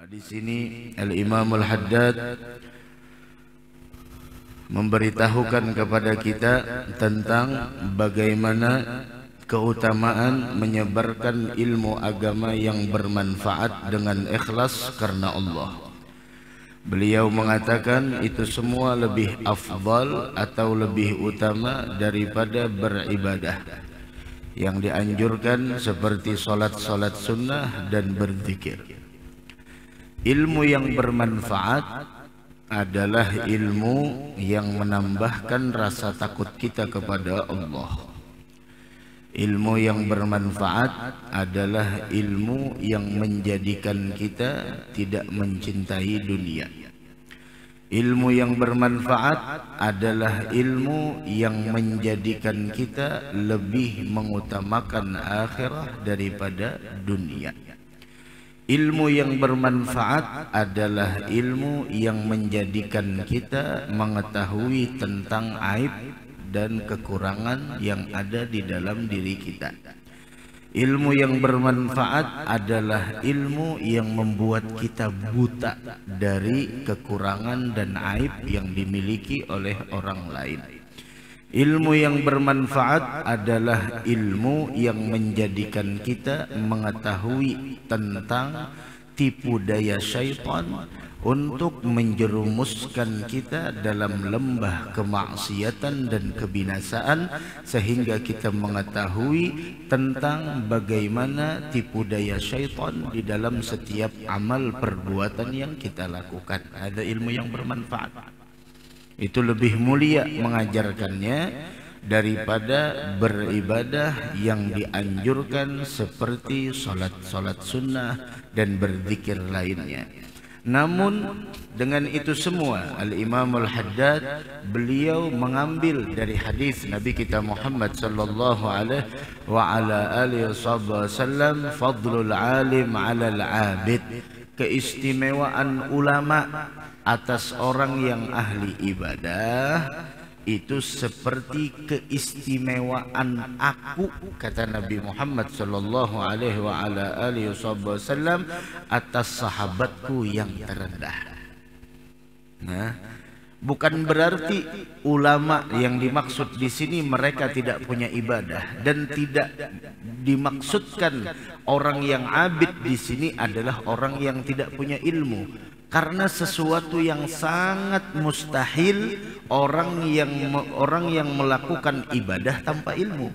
Di sini Al-Imam Al-Haddad memberitahukan kepada kita tentang bagaimana keutamaan menyebarkan ilmu agama yang bermanfaat dengan ikhlas karena Allah. Beliau mengatakan itu semua lebih afdal atau lebih utama daripada beribadah yang dianjurkan seperti salat-salat sunnah dan berzikir. Ilmu yang bermanfaat adalah ilmu yang menambahkan rasa takut kita kepada Allah. Ilmu yang bermanfaat adalah ilmu yang menjadikan kita tidak mencintai dunia. Ilmu yang bermanfaat adalah ilmu yang menjadikan kita lebih mengutamakan akhirat daripada dunia. Ilmu yang bermanfaat adalah ilmu yang menjadikan kita mengetahui tentang aib dan kekurangan yang ada di dalam diri kita. Ilmu yang bermanfaat adalah ilmu yang membuat kita buta dari kekurangan dan aib yang dimiliki oleh orang lain. Ilmu yang bermanfaat adalah ilmu yang menjadikan kita mengetahui tentang tipu daya syaitan untuk menjerumuskan kita dalam lembah kemaksiatan dan kebinasaan, sehingga kita mengetahui tentang bagaimana tipu daya syaitan di dalam setiap amal perbuatan yang kita lakukan. Ada ilmu yang bermanfaat. Itu lebih mulia mengajarkannya daripada beribadah yang dianjurkan seperti salat-salat sunnah dan berzikir lainnya. Namun dengan itu semua Al-Imam Al-Haddad beliau mengambil dari hadis Nabi kita Muhammad sallallahu alaihi wa ala alihi wasallam, fadlul alim 'ala al-'abid, keistimewaan ulama atas orang yang ahli ibadah itu seperti keistimewaan aku, kata Nabi Muhammad sallallahu alaihi wa ala alihi wasallam, atas sahabatku yang terendah. Nah, bukan berarti ulama yang dimaksud di sini mereka tidak punya ibadah, dan tidak dimaksudkan orang yang abid di sini adalah orang yang tidak punya ilmu. Karena sesuatu yang sangat mustahil orang yang melakukan ibadah tanpa ilmu.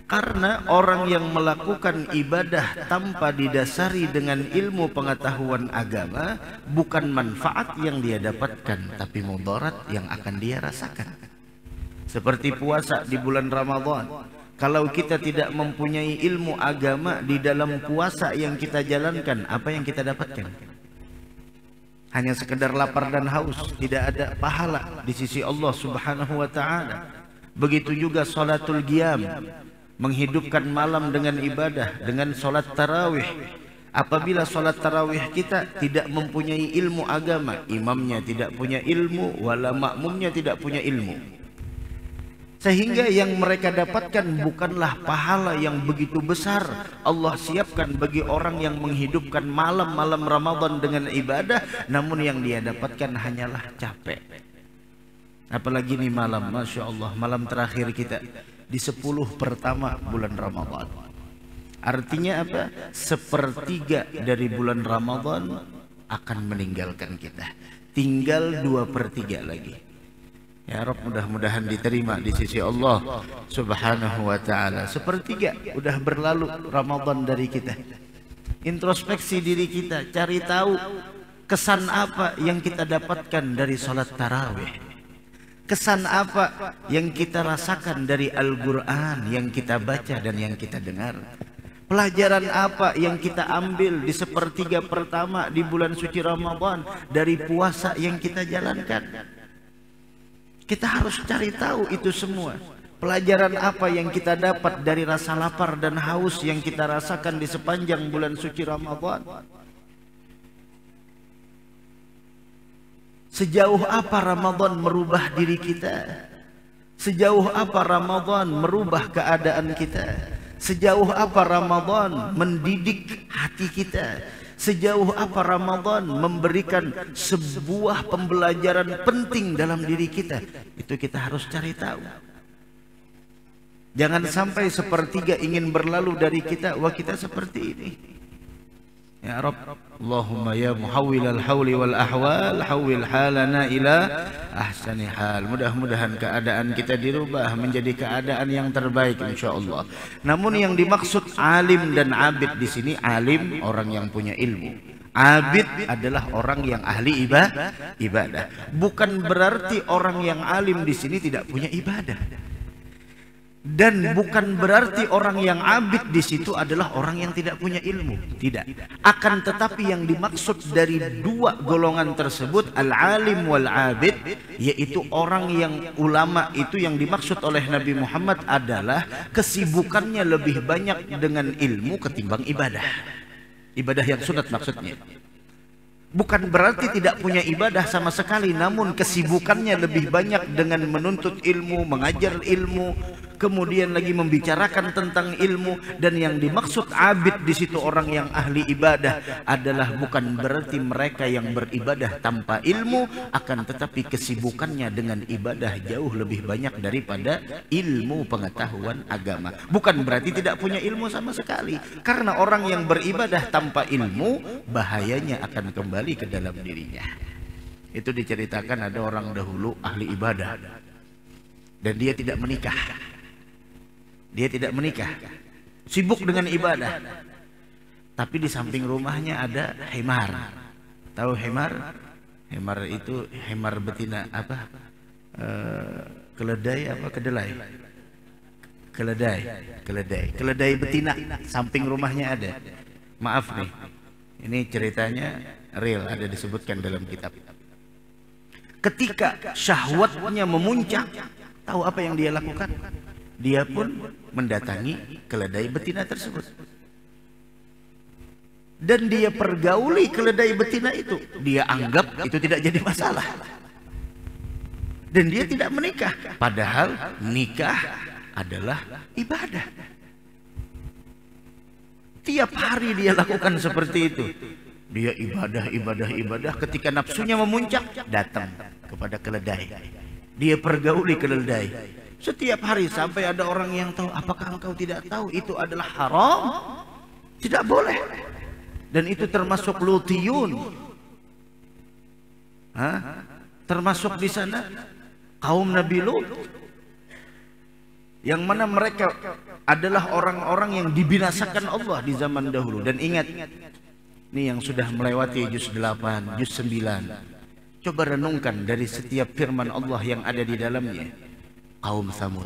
Karena orang yang melakukan ibadah tanpa didasari dengan ilmu pengetahuan agama, bukan manfaat yang dia dapatkan, tapi mudarat yang akan dia rasakan. Seperti puasa di bulan Ramadan. Kalau kita tidak mempunyai ilmu agama di dalam puasa yang kita jalankan, apa yang kita dapatkan? Hanya sekedar lapar dan haus, tidak ada pahala di sisi Allah Subhanahu wa taala. Begitu juga salatul qiyam, menghidupkan malam dengan ibadah, dengan salat tarawih. Apabila salat tarawih kita tidak mempunyai ilmu agama, imamnya tidak punya ilmu, wala makmumnya tidak punya ilmu, sehingga yang mereka dapatkan bukanlah pahala yang begitu besar Allah siapkan bagi orang yang menghidupkan malam-malam Ramadan dengan ibadah, namun yang dia dapatkan hanyalah capek. Apalagi nih malam, Masya Allah, malam terakhir kita di 10 pertama bulan Ramadan. Artinya apa? Sepertiga dari bulan Ramadan akan meninggalkan kita. Tinggal 2/3 lagi. Ya Rabb, mudah-mudahan diterima di sisi Allah Subhanahu wa ta'ala. Sepertiga udah berlalu Ramadan dari kita. Introspeksi diri kita, cari tahu kesan apa yang kita dapatkan dari salat tarawih. Kesan apa yang kita rasakan dari Al-Quran yang kita baca dan yang kita dengar. Pelajaran apa yang kita ambil di sepertiga pertama di bulan suci Ramadan dari puasa yang kita jalankan. Kita harus cari tahu itu semua. Pelajaran apa yang kita dapat dari rasa lapar dan haus yang kita rasakan di sepanjang bulan suci Ramadan. Sejauh apa Ramadan merubah diri kita? Sejauh apa Ramadan merubah keadaan kita? Sejauh apa Ramadan mendidik hati kita? Sejauh apa Ramadan memberikan sebuah pembelajaran penting dalam diri kita, itu kita harus cari tahu. Jangan sampai sepertiga ingin berlalu dari kita, wah kita seperti ini. Ya Rabb, Allahumma ya muhawwilal hawli wal ahwal, hawwil halana ila ahsani hal. Mudah-mudahan keadaan kita dirubah menjadi keadaan yang terbaik insyaallah. Namun yang dimaksud alim dan abid di sini, alim orang yang punya ilmu, abid adalah orang yang ahli ibadah. Bukan berarti orang yang alim di sini tidak punya ibadah. Dan bukan berarti orang yang abid di situ adalah orang yang tidak punya ilmu. Tidak. Akan tetapi yang dimaksud dari dua golongan tersebut, al-alim wal-abid, yaitu orang yang ulama itu yang dimaksud oleh Nabi Muhammad adalah kesibukannya lebih banyak dengan ilmu ketimbang ibadah. Ibadah yang sunat maksudnya. Bukan berarti tidak punya ibadah sama sekali, namun kesibukannya lebih banyak dengan menuntut ilmu, mengajar ilmu, kemudian lagi membicarakan tentang ilmu. Dan yang dimaksud abid di situ orang yang ahli ibadah adalah bukan berarti mereka yang beribadah tanpa ilmu, akan tetapi kesibukannya dengan ibadah jauh lebih banyak daripada ilmu pengetahuan agama. Bukan berarti tidak punya ilmu sama sekali, karena orang yang beribadah tanpa ilmu bahayanya akan kembali ke dalam dirinya. Itu diceritakan ada orang dahulu ahli ibadah dan dia tidak menikah. Dia tidak menikah, sibuk dengan ibadah. Tapi di samping rumahnya ada hemar. Tahu hemar? Hemar itu hemar betina apa? Keledai apa kedelai? Keledai betina. Samping rumahnya ada. Maaf nih, ini ceritanya real, ada disebutkan dalam kitab. Ketika syahwatnya memuncak, tahu apa yang dia lakukan? Dia pun mendatangi keledai betina tersebut. Dan dia pergauli keledai betina itu. Dia anggap itu tidak jadi masalah. Dan dia tidak menikah. Padahal nikah adalah ibadah. Tiap hari dia lakukan seperti itu. Dia ibadah. Ketika nafsunya memuncak, datang kepada keledai. Dia pergauli keledai. Setiap hari sampai ada orang yang tahu. Apakah engkau tidak tahu itu adalah haram? Tidak boleh. Dan itu termasuk lutiyun. Termasuk di sana kaum Nabi Lut, yang mana mereka adalah orang-orang yang dibinasakan Allah di zaman dahulu. Dan ingat, ini yang sudah melewati juz 8, juz 9. Coba renungkan dari setiap firman Allah yang ada di dalamnya. Kaum Samud,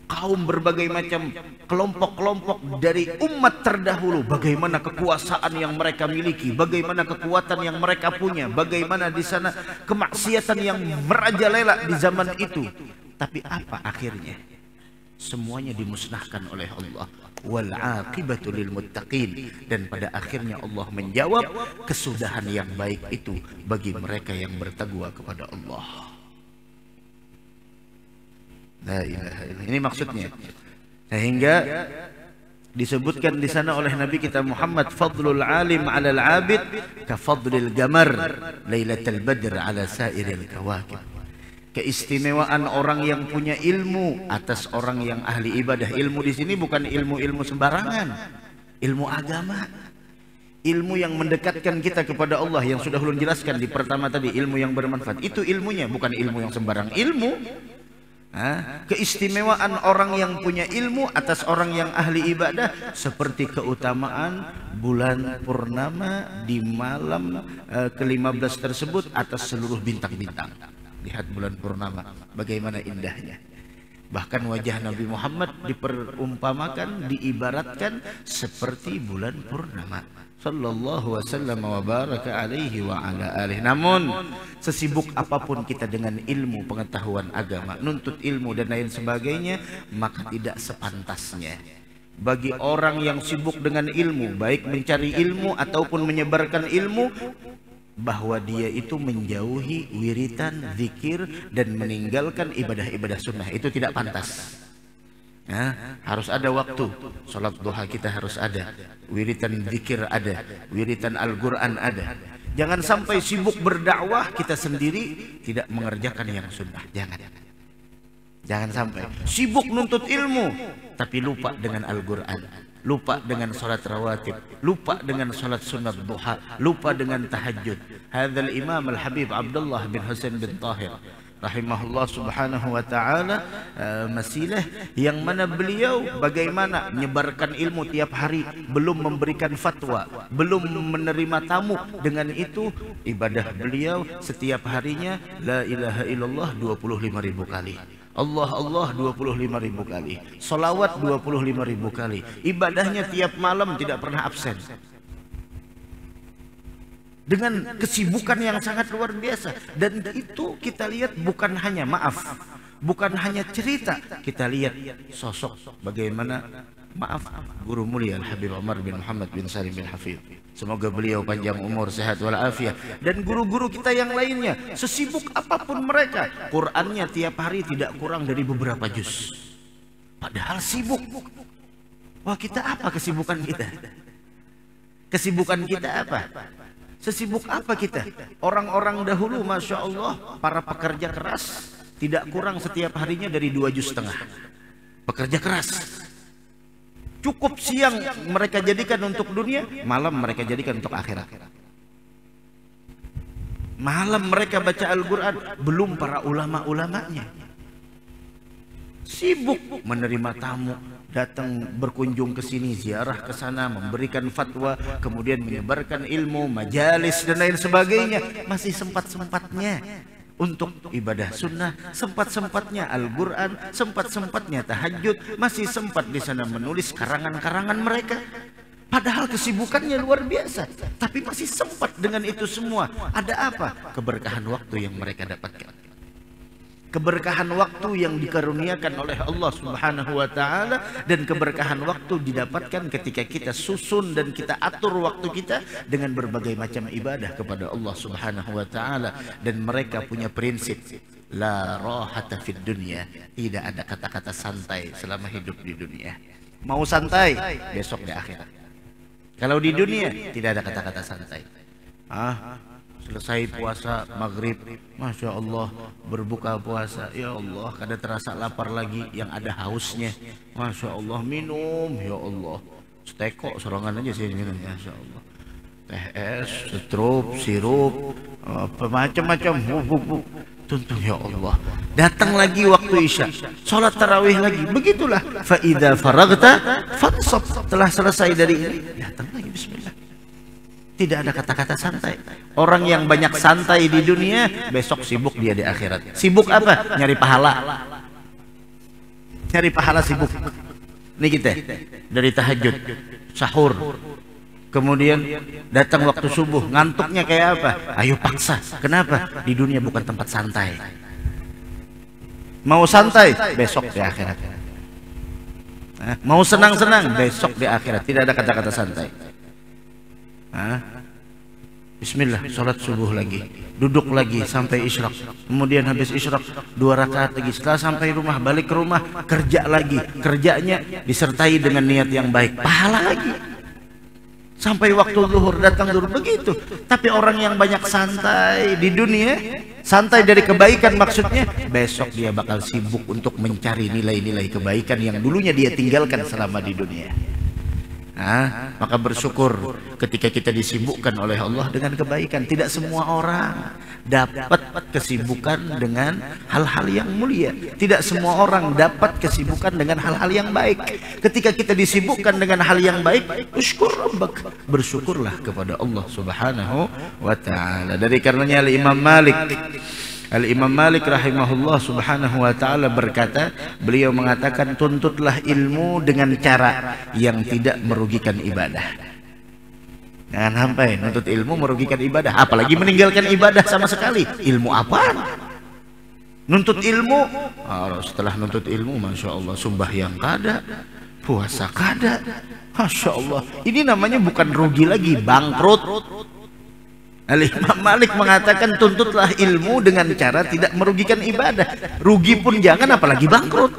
kaum berbagai macam kelompok-kelompok dari umat terdahulu, bagaimana kekuasaan yang mereka miliki, bagaimana kekuatan yang mereka punya, bagaimana di sana kemaksiatan yang merajalela di zaman itu. Tapi apa akhirnya? Semuanya dimusnahkan oleh Allah. Wal aqibatu lil muttaqin. Dan pada akhirnya Allah menjawab, kesudahan yang baik itu bagi mereka yang bertakwa kepada Allah. La ilaha illallah. Ini maksudnya. Sehingga disebutkan di sana oleh Nabi kita Muhammad, fadlul alim 'alal 'abid ka fadlil qamar lailatul badr 'ala sairil kawakib. Keistimewaan orang yang punya ilmu atas orang yang ahli ibadah. Ilmu di sini bukan ilmu-ilmu sembarangan, ilmu agama. Ilmu yang mendekatkan kita kepada Allah, yang sudah ulun jelaskan di pertama tadi, ilmu yang bermanfaat. Itu ilmunya, bukan ilmu yang sembarang ilmu. Keistimewaan orang yang punya ilmu atas orang yang ahli ibadah, seperti keutamaan bulan purnama di malam ke-15 tersebut atas seluruh bintang-bintang. Lihat bulan purnama, bagaimana indahnya. Bahkan wajah Nabi Muhammad diperumpamakan, diibaratkan seperti bulan purnama. Sallallahu wasallam wa baraka alaihi wa ala alihi. Namun sesibuk apapun kita dengan ilmu pengetahuan agama, nuntut ilmu dan lain sebagainya, maka tidak sepantasnya bagi orang yang sibuk dengan ilmu, baik mencari ilmu ataupun menyebarkan ilmu, bahwa dia itu menjauhi wiritan, zikir, dan meninggalkan ibadah-ibadah sunnah. Itu tidak pantas. Harus ada waktu. Salat duha kita harus ada, wiritan zikir ada, wiritan Al-Quran ada. Jangan sampai sibuk berdakwah kita sendiri tidak mengerjakan yang sunnah. Jangan sampai sibuk nuntut ilmu tapi lupa dengan Al-Quran, lupa dengan salat rawatib, lupa dengan salat sunat duha, lupa dengan tahajud. Hadzal Imam Al-Habib Abdullah bin Husain bin Tahir rahimahullah subhanahu wa ta'ala masilah, yang mana beliau bagaimana menyebarkan ilmu tiap hari, belum memberikan fatwa, belum menerima tamu. Dengan itu ibadah beliau setiap harinya la ilaha illallah 25.000 kali, Allah Allah 25.000 kali, salawat 25.000 kali. Ibadahnya tiap malam tidak pernah absen, dengan kesibukan yang sangat luar biasa. Dan itu kita lihat bukan hanya bukan hanya cerita, kita lihat sosok bagaimana guru mulia Al-Habib Umar bin Muhammad bin Salim bin Hafidh, semoga beliau panjang umur, sehat walafiat, dan guru-guru kita yang lainnya. Sesibuk apapun mereka, Qur'annya tiap hari tidak kurang dari beberapa juz, padahal sibuk. Wah, kita apa kesibukan kita? Kesibukan kita apa? Sesibuk apa kita? Orang-orang dahulu Masya Allah, para pekerja keras, tidak kurang setiap harinya dari 2,5 juz. Pekerja keras, cukup siang mereka jadikan untuk dunia, malam mereka jadikan untuk akhirat. Malam mereka baca Al-Quran, belum para ulama-ulamanya. Sibuk menerima tamu, datang berkunjung ke sini, ziarah ke sana, memberikan fatwa, kemudian menyebarkan ilmu, majalis dan lain sebagainya. Masih sempat-sempatnya untuk ibadah sunnah, sempat-sempatnya Al-Quran, sempat-sempatnya tahajud, masih sempat di sana menulis karangan-karangan mereka. Padahal kesibukannya luar biasa, tapi masih sempat dengan itu semua. Ada apa? Keberkahan waktu yang mereka dapatkan, keberkahan waktu yang dikaruniakan oleh Allah Subhanahu wa ta'ala, dan keberkahan waktu didapatkan ketika kita susun dan kita atur waktu kita dengan berbagai macam ibadah kepada Allah Subhanahu wa ta'ala. Dan mereka punya prinsip la rahata fid dunya, tidak ada kata-kata santai selama hidup di dunia. Mau santai besok di akhirat. Kalau di dunia tidak ada kata-kata santai. Selesai puasa maghrib, Masya Allah, berbuka puasa, ya Allah, kada terasa lapar lagi, yang ada hausnya, Masya Allah, minum, ya Allah, steko serongan aja sih minum, Masya Allah, teh es, setrup, sirup, macam-macam, tuntun, ya Allah. Datang lagi waktu isya, sholat tarawih lagi, begitulah. Fa idza faragta fansab, setelah selesai dari ini, datang lagi, bismillah. Tidak ada kata-kata santai. Orang yang banyak santai di dunia, besok sibuk dia di akhirat. Sibuk apa? Nyari pahala. Nyari pahala sibuk. Ini kita dari tahajud, sahur, kemudian datang waktu subuh, ngantuknya kayak apa? Ayo paksa. Kenapa? Di dunia bukan tempat santai. Mau santai, besok di akhirat. Mau senang-senang, besok di akhirat. Tidak ada kata-kata santai. Bismillah, sholat subuh lagi, duduk lagi sampai isyraq, kemudian habis isyraq 2 rakaat lagi, setelah sampai rumah, balik ke rumah, kerja lagi, kerjanya disertai dengan niat yang baik, pahala lagi, sampai waktu zuhur datang zuhur, begitu. Tapi orang yang banyak santai di dunia, santai dari kebaikan maksudnya, besok dia bakal sibuk untuk mencari nilai-nilai kebaikan yang dulunya dia tinggalkan selama di dunia. Maka bersyukur ketika kita disibukkan oleh Allah dengan kebaikan. Tidak semua orang dapat kesibukan dengan hal-hal yang mulia. Tidak semua orang dapat kesibukan dengan hal-hal yang baik. Ketika kita disibukkan dengan hal yang baik, usykur rabbak, bersyukurlah kepada Allah Subhanahu wa ta'ala. Dari karenanya Al-Imam Malik rahimahullah subhanahu wa ta'ala berkata, beliau mengatakan, tuntutlah ilmu dengan cara yang tidak merugikan ibadah. Jangan sampai nuntut ilmu merugikan ibadah, apalagi meninggalkan ibadah sama sekali. Ilmu apa? Nuntut ilmu, setelah nuntut ilmu, Masya Allah, sembahyang kada, puasa kada, Masya Allah. Ini namanya bukan rugi lagi, bangkrut. Al-Imam Malik mengatakan, tuntutlah ilmu dengan cara tidak merugikan ibadah. Rugi pun jangan, apalagi bangkrut.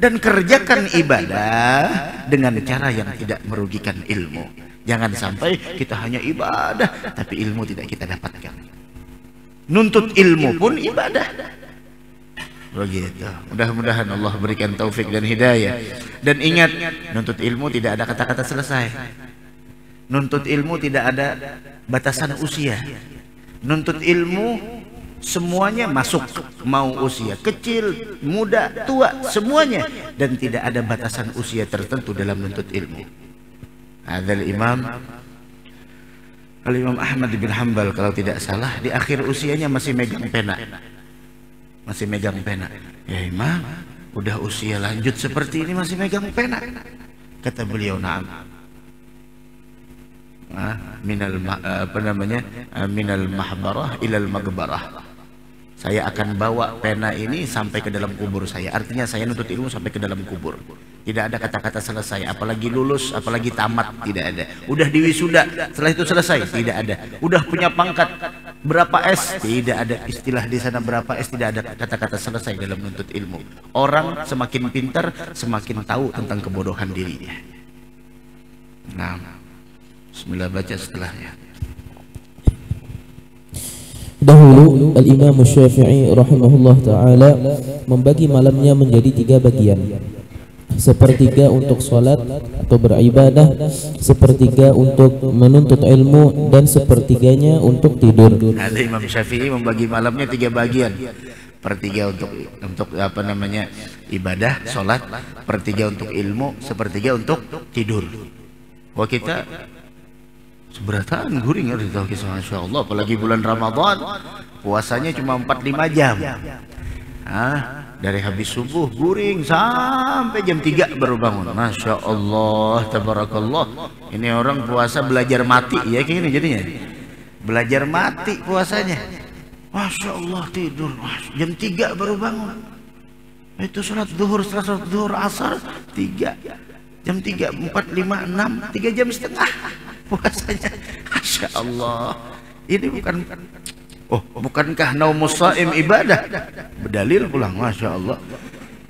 dan kerjakan ibadah dengan cara yang tidak merugikan ilmu. Jangan sampai kita hanya ibadah tapi ilmu tidak kita dapatkan. Nuntut ilmu pun ibadah. Begitu. Mudah-mudahan Allah berikan taufik dan hidayah. Dan ingat, nuntut ilmu tidak ada kata-kata selesai. Nuntut ilmu tidak ada batasan usia. Nuntut ilmu semuanya masuk, mau usia kecil, muda, tua, semuanya, dan tidak ada batasan usia tertentu dalam nuntut ilmu. Adzal Imam Al-Imam Ahmad bin Hanbal kalau tidak salah di akhir usianya masih megang pena. Masih megang pena. Ya Imam, udah usia lanjut seperti ini masih megang pena. Kata beliau, "Na'am." Minal mahbarah ilal magbarah. Saya akan bawa pena ini sampai ke dalam kubur saya. Artinya saya nuntut ilmu sampai ke dalam kubur. Tidak ada kata-kata selesai, apalagi lulus, apalagi tamat, tidak ada. Udah diwisuda, setelah itu selesai, tidak ada. Udah punya pangkat berapa S, tidak ada istilah di sana berapa S, tidak ada kata-kata selesai dalam menuntut ilmu. Orang semakin pintar, semakin tahu tentang kebodohan dirinya. Nah, bismillah, baca setelahnya. Dahulu Al-Imam Syafi'i rahimahullah ta'ala membagi malamnya menjadi 3 bagian. Sepertiga untuk sholat atau beribadah, sepertiga untuk menuntut ilmu, dan sepertiganya untuk tidur. Ada Imam Syafi'i membagi malamnya 3 bagian. Sepertiga untuk ibadah, sholat, sepertiga untuk ilmu, sepertiga untuk tidur. Wah, kita seberataan guring harus tahu, Masya Allah, apalagi bulan Ramadan puasanya cuma 4-5 jam. Dari habis subuh guring sampai jam 3 baru bangun. Masya Allah, tabarakallah. Ini orang puasa belajar mati ya, kayak gini jadinya. Belajar mati puasanya. Masya Allah, tidur jam 3 baru bangun. Itu sholat zuhur, setelah sholat zuhur asar 3 jam 3, 4, 5, 6, 3 jam setengah puasanya. Masya Allah. Ini bukankah naumus shaim ibadah? Berdalil pulang, Masya Allah.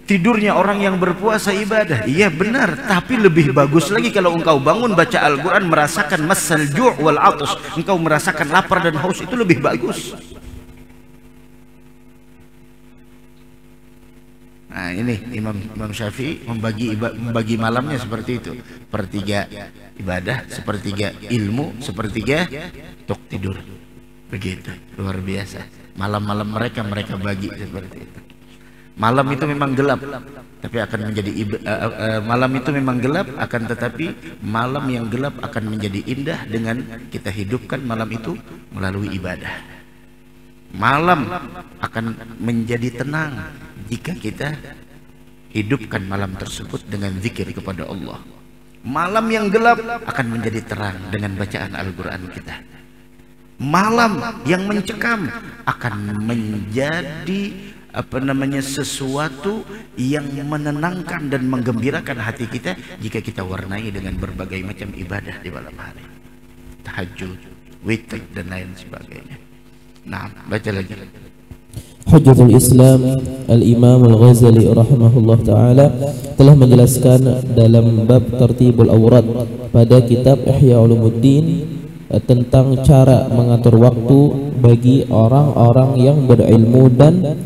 Tidurnya orang yang berpuasa ibadah. Iya benar, tapi lebih bagus lagi kalau engkau bangun baca Al-Quran, merasakan masal ju' wal atus, engkau merasakan lapar dan haus, itu lebih bagus. Nah ini Imam Syafi'i membagi malamnya seperti itu. Sepertiga ibadah, sepertiga ilmu, sepertiga untuk tidur. Begitu, luar biasa. Malam-malam mereka bagi seperti itu. Malam itu memang gelap, tapi akan menjadi malam itu memang gelap, akan tetapi malam yang gelap akan menjadi indah dengan kita hidupkan malam itu melalui ibadah. Malam akan menjadi tenang jika kita hidupkan malam tersebut dengan zikir kepada Allah. Malam yang gelap akan menjadi terang dengan bacaan Al-Quran kita. Malam yang mencekam akan menjadi sesuatu yang menenangkan dan menggembirakan hati kita jika kita warnai dengan berbagai macam ibadah di malam hari, tahajud, witir dan lain sebagainya. Nah, baca lagi. Hujjatul Islam Al-Imam Al-Ghazali rahimahullah ta'ala telah menjelaskan dalam bab tertibul awrad pada kitab Ihya Ulumuddin tentang cara mengatur waktu bagi orang-orang yang berilmu dan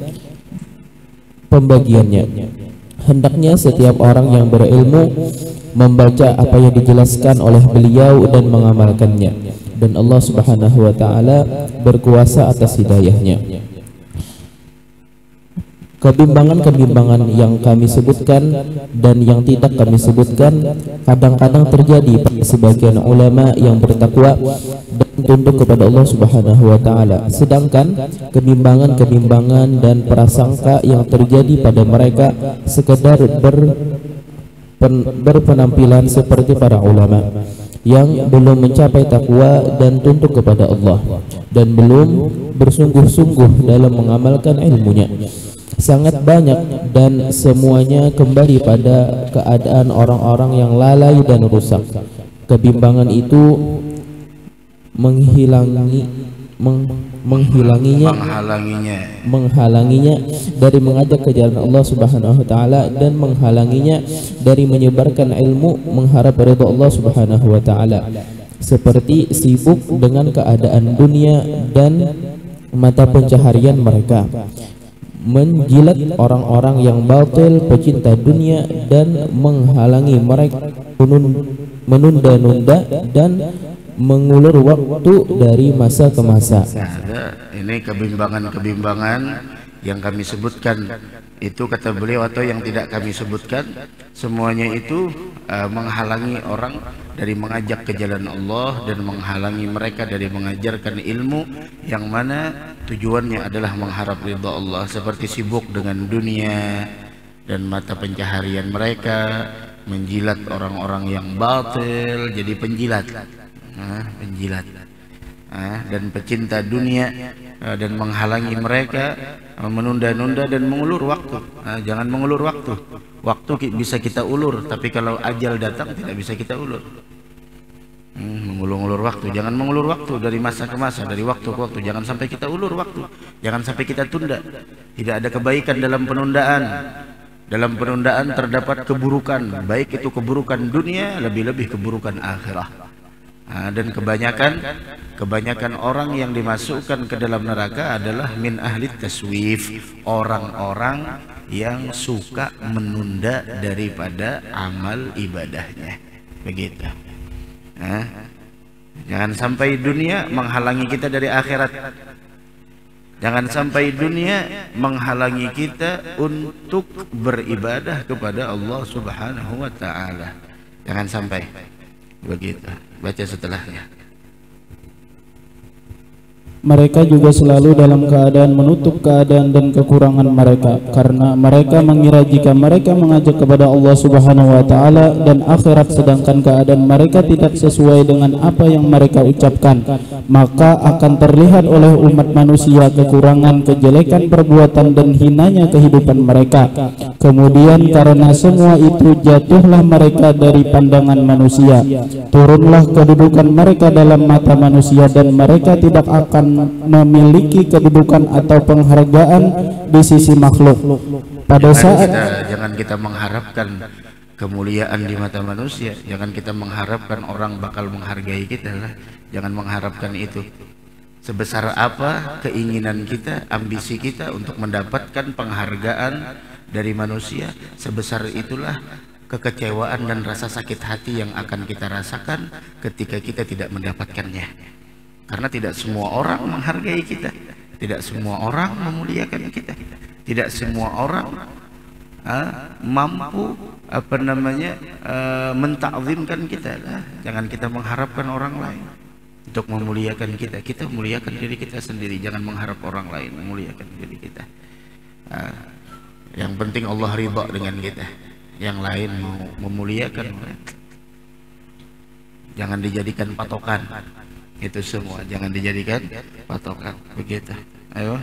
pembagiannya. Hendaknya setiap orang yang berilmu membaca apa yang dijelaskan oleh beliau dan mengamalkannya, dan Allah Subhanahu wa ta'ala berkuasa atas hidayahnya. Kebimbangan-kebimbangan yang kami sebutkan dan yang tidak kami sebutkan kadang-kadang terjadi pada sebagian ulama yang bertakwa dan tunduk kepada Allah Subhanahu wa ta'ala. Sedangkan kebimbangan-kebimbangan dan prasangka yang terjadi pada mereka sekedar berpenampilan seperti para ulama yang belum mencapai takwa dan tunduk kepada Allah dan belum bersungguh-sungguh dalam mengamalkan ilmunya. Sangat banyak dan semuanya kembali pada keadaan orang-orang yang lalai dan rusak. Kebimbangan itu menghalanginya dari mengajak ke jalan Allah Subhanahu wa taala, dan menghalanginya dari menyebarkan ilmu mengharap ridha Allah Subhanahu wa taala, seperti sibuk dengan keadaan dunia dan mata pencaharian mereka, menjilat orang-orang yang batil pecinta dunia, dan menghalangi mereka menunda-nunda dan mengulur waktu dari masa ke masa. Ini kebimbangan-kebimbangan yang kami sebutkan itu, kata beliau, atau yang tidak kami sebutkan, semuanya itu menghalangi orang dari mengajak ke jalan Allah dan menghalangi mereka dari mengajarkan ilmu yang mana tujuannya adalah mengharap ridha Allah, seperti sibuk dengan dunia dan mata pencaharian mereka, menjilat orang-orang yang batil jadi penjilat, dan pecinta dunia, dan menghalangi mereka, menunda-nunda dan mengulur waktu. Jangan mengulur waktu. Waktu bisa kita ulur, tapi kalau ajal datang tidak bisa kita ulur. Mengulur-ulur waktu, jangan mengulur waktu dari masa ke masa, dari waktu ke waktu. Jangan sampai kita ulur waktu, jangan sampai kita tunda. Tidak ada kebaikan dalam penundaan. Dalam penundaan terdapat keburukan, baik itu keburukan dunia, lebih-lebih keburukan akhirah. Dan kebanyakan orang yang dimasukkan ke dalam neraka adalah min ahli taswif, orang-orang yang suka menunda daripada amal ibadahnya. Begitu. Jangan sampai dunia menghalangi kita dari akhirat. Jangan sampai dunia menghalangi kita untuk beribadah kepada Allah Subhanahu wa taala. Jangan sampai. Begitu. Baca setelahnya. Mereka juga selalu dalam keadaan menutup keadaan dan kekurangan mereka, karena mereka mengira jika mereka mengajak kepada Allah Subhanahu wa taala dan akhirat, sedangkan keadaan mereka tidak sesuai dengan apa yang mereka ucapkan, maka akan terlihat oleh umat manusia kekurangan, kejelekan perbuatan dan hinanya kehidupan mereka. Kemudian karena semua itu jatuhlah mereka dari pandangan manusia, turunlah kedudukan mereka dalam mata manusia, dan mereka tidak akan memiliki kedudukan atau penghargaan di sisi makhluk. Pada saat jangan kita mengharapkan kemuliaan di mata manusia, jangan kita mengharapkan orang bakal menghargai kita lah. Jangan mengharapkan itu. Sebesar apa keinginan kita, ambisi kita untuk mendapatkan penghargaan dari manusia, sebesar itulah kekecewaan dan rasa sakit hati yang akan kita rasakan ketika kita tidak mendapatkannya. Karena tidak semua orang menghargai kita, tidak semua orang memuliakan kita, tidak semua orang mampu mentakzimkan kita. Jangan kita mengharapkan orang lain untuk memuliakan kita. Kita muliakan diri kita sendiri, jangan mengharap orang lain memuliakan diri kita. Yang penting Allah ridha dengan kita, yang lain mau memuliakan, jangan dijadikan patokan. Itu semua jangan dijadikan patokan. Begitu. Ayo.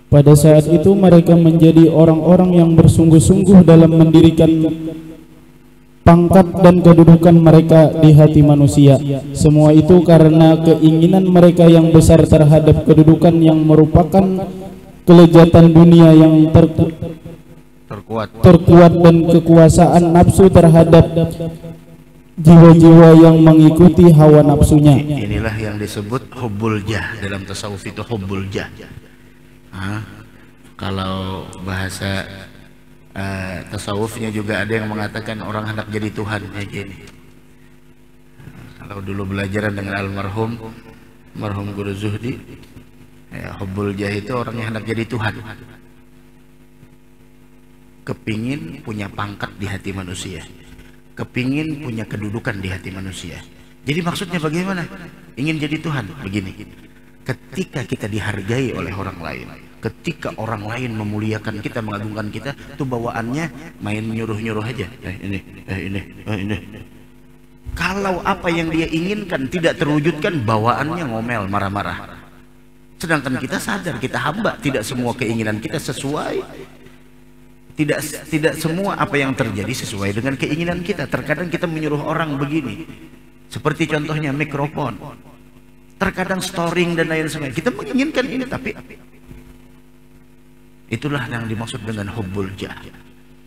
Pada saat itu mereka menjadi orang-orang yang bersungguh-sungguh dalam mendirikan pangkat dan kedudukan mereka di hati manusia. Semua itu karena keinginan mereka yang besar terhadap kedudukan yang merupakan kelezatan dunia yang terkuat dan kekuasaan nafsu terhadap jiwa-jiwa yang mengikuti hawa nafsunya. Inilah yang disebut hubbul jah. Dalam tasawuf itu hubbul jah. Kalau bahasa tasawufnya juga ada yang mengatakan orang hendak jadi Tuhan, kayak gini. Kalau dulu belajaran dengan almarhum Guru Zuhdi, hubbul jah itu orang yang hendak jadi Tuhan, kepingin punya pangkat di hati manusia, kepingin punya kedudukan di hati manusia. Jadi maksudnya bagaimana? Ingin jadi Tuhan. Begini, ketika kita dihargai oleh orang lain, ketika orang lain memuliakan kita, mengagungkan kita, itu bawaannya main nyuruh-nyuruh aja. Ini. Kalau apa yang dia inginkan tidak terwujudkan, bawaannya ngomel, marah-marah. Sedangkan kita sadar, kita hamba, tidak semua keinginan kita sesuai. Tidak semua apa yang terjadi sesuai dengan keinginan kita. Terkadang kita menyuruh orang begini, seperti contohnya mikrofon. terkadang storing dan lain sebagainya. Kita menginginkan ini, tapi itulah yang dimaksud dengan hubbul jah.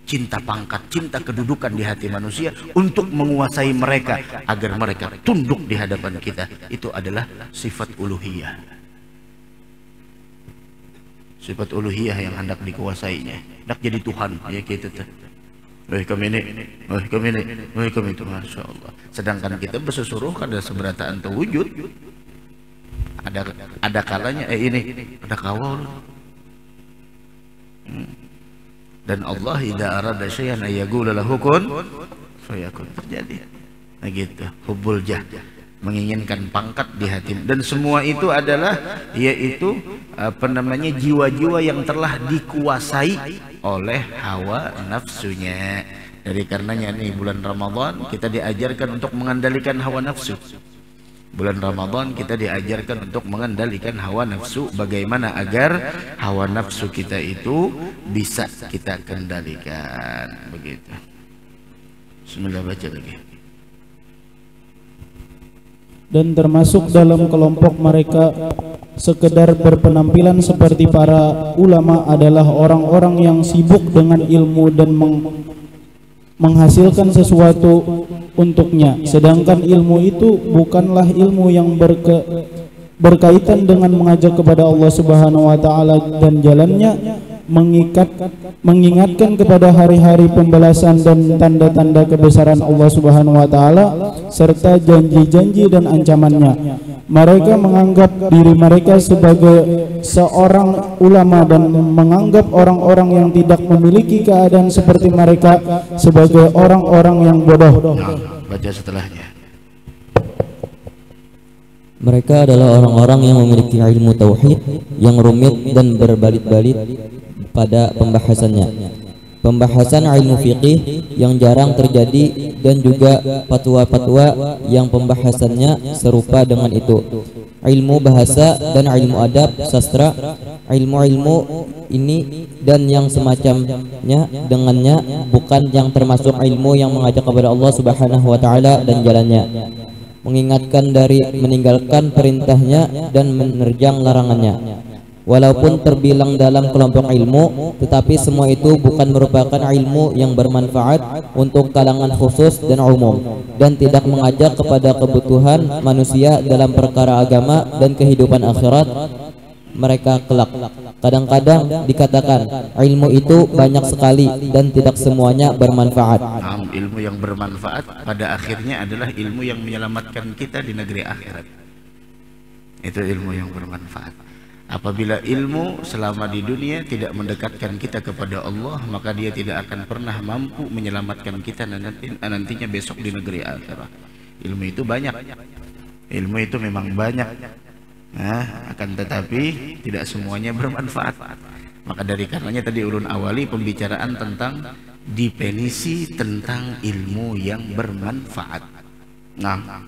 Cinta pangkat, cinta kedudukan di hati manusia untuk menguasai mereka agar mereka tunduk di hadapan kita. Itu adalah sifat uluhiyah. Sifat uluhiyah yang hendak dikuasainya. Hendak jadi Tuhan, ya gitu tuh. Kami ini, kami itu, Masya Allah. Sedangkan kita bersesuruh kada seberataan terwujud. Ada kalanya, ini ada kawal. Dan Allah idza arada syai'an yaqulu lahu kun fayakun, terjadi. Nah gitu, hubbul jah, menginginkan pangkat di hati. Dan semua itu adalah yaitu jiwa-jiwa yang telah dikuasai oleh hawa nafsunya. Dari karenanya nih bulan Ramadan kita diajarkan untuk mengendalikan hawa nafsu. Bulan Ramadan kita diajarkan untuk mengendalikan hawa nafsu, bagaimana agar hawa nafsu kita itu bisa kita kendalikan, begitu. Bismillah, baca lagi. Dan termasuk dalam kelompok mereka sekedar berpenampilan seperti para ulama adalah orang-orang yang sibuk dengan ilmu dan menghasilkan sesuatu untuknya, sedangkan ilmu itu bukanlah ilmu yang berkaitan dengan mengajak kepada Allah Subhanahu wa taala dan jalannya, mengingatkan kepada hari-hari pembalasan dan tanda-tanda kebesaran Allah Subhanahu wa taala serta janji-janji dan ancamannya. Mereka menganggap diri mereka sebagai seorang ulama dan menganggap orang-orang yang tidak memiliki keadaan seperti mereka sebagai orang-orang yang bodoh. Baca setelahnya. Mereka adalah orang-orang yang memiliki ilmu tauhid yang rumit dan berbalit-balit pada pembahasannya. Pembahasan ilmu fiqih yang jarang terjadi dan juga fatwa-fatwa yang pembahasannya serupa dengan itu. Ilmu bahasa dan ilmu adab, sastra, ilmu-ilmu ini dan yang semacamnya dengannya bukan yang termasuk ilmu yang mengajak kepada Allah Subhanahu wa taala dan jalannya, mengingatkan dari meninggalkan perintahnya dan menerjang larangannya. Walaupun terbilang dalam kelompok ilmu, tetapi semua itu bukan merupakan ilmu yang bermanfaat untuk kalangan khusus dan umum, dan tidak mengajak kepada kebutuhan manusia dalam perkara agama dan kehidupan akhirat mereka kelak. Kadang-kadang dikatakan ilmu itu banyak sekali dan tidak semuanya bermanfaat. Ilmu yang bermanfaat pada akhirnya adalah ilmu yang menyelamatkan kita di negeri akhirat. Itu ilmu yang bermanfaat. Apabila ilmu selama di dunia tidak mendekatkan kita kepada Allah, maka dia tidak akan pernah mampu menyelamatkan kita nantinya besok di negeri akhirat. Ilmu itu banyak, ilmu itu memang banyak, nah, akan tetapi tidak semuanya bermanfaat. Maka dari karenanya tadi ulun awali pembicaraan tentang definisi tentang ilmu yang bermanfaat. Nah,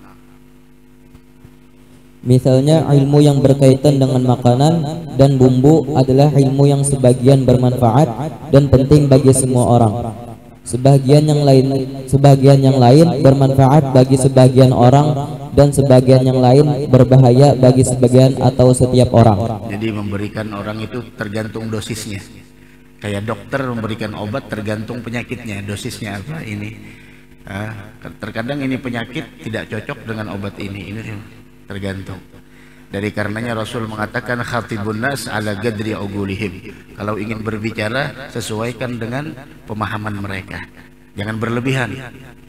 misalnya ilmu yang berkaitan dengan makanan dan bumbu adalah ilmu yang sebagian bermanfaat dan penting bagi semua orang. Sebagian yang lain bermanfaat bagi sebagian orang dan sebagian yang lain berbahaya bagi sebagian atau setiap orang. Jadi memberikan orang itu tergantung dosisnya. Kayak dokter memberikan obat tergantung penyakitnya, dosisnya apa ini. Terkadang ini penyakit tidak cocok dengan obat ini tergantung. Dari karenanya Rasul mengatakan khatibun nas ala gadri ugulihim. Kalau ingin berbicara sesuaikan dengan pemahaman mereka. Jangan berlebihan.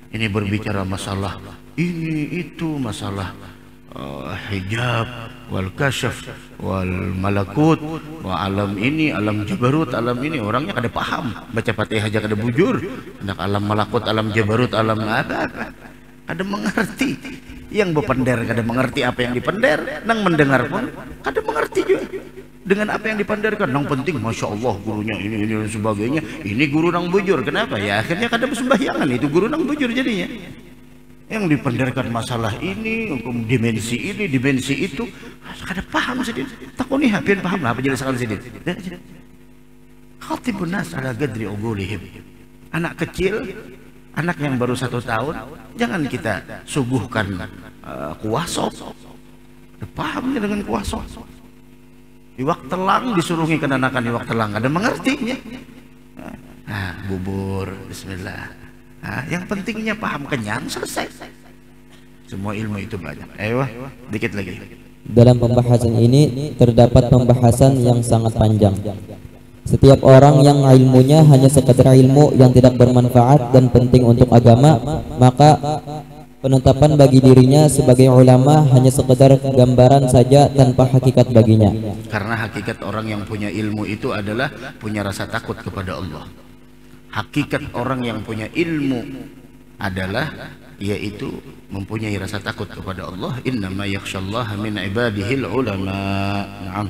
Ini berbicara masalah ini itu, masalah hijab wal kasyaf wal malakut wa alam ini, alam jabarut, alam ini. Orangnya kada paham. Baca Fatihah aja kada bujur. Hendak alam malakut, alam jabarut, alam apa. Kada mengerti. Yang berpender kada mengerti apa yang dipender, nang mendengar pun kada mengerti juga dengan apa yang dipandarkan. Nang penting Masya Allah gurunya ini dan sebagainya, ini guru nang bujur. Kenapa? Ya akhirnya kada bersembahyangan, itu guru nang bujur jadinya. Yang dipandarkan masalah ini, hukum dimensi ini, dimensi itu, kada paham sedikit. Takuni hapian paham lah apa jelaskan sedikit. Khatibun nas ala gadri ugulihim. Anak kecil, anak yang baru 1 tahun, jangan kita suguhkan kuah sop. pahamnya dengan kuasa. Iwak telang disuruh ngikan iwak telang, ada mengertinya. Nah, bubur, bismillah. Nah, yang pentingnya paham, kenyang, selesai. Semua ilmu itu banyak. Ayo, dikit lagi. Dalam pembahasan ini terdapat pembahasan yang sangat panjang. Setiap orang yang ilmunya hanya sekedar ilmu yang tidak bermanfaat dan penting untuk agama, maka penetapan bagi dirinya sebagai ulama hanya sekedar gambaran saja tanpa hakikat baginya. Karena hakikat orang yang punya ilmu itu adalah punya rasa takut kepada Allah. Hakikat orang yang punya ilmu adalah yaitu mempunyai rasa takut kepada Allah. Innama yakhsyallaha min ibadihil ulama. Naam.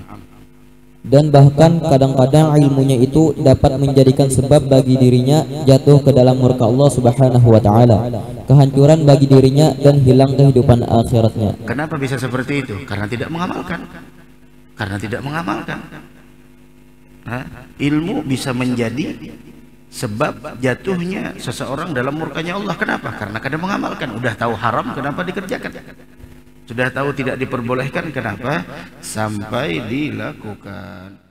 Dan bahkan kadang-kadang ilmunya itu dapat menjadikan sebab bagi dirinya jatuh ke dalam murka Allah Subhanahu wa taala, kehancuran bagi dirinya dan hilang kehidupan akhiratnya. Kenapa bisa seperti itu? Karena tidak mengamalkan. Karena tidak mengamalkan. Ilmu bisa menjadi sebab jatuhnya seseorang dalam murkanya Allah. Kenapa? Karena kadang mengamalkan. Udah tahu haram, kenapa dikerjakan? Sudah tahu tidak diperbolehkan, kenapa sampai dilakukan?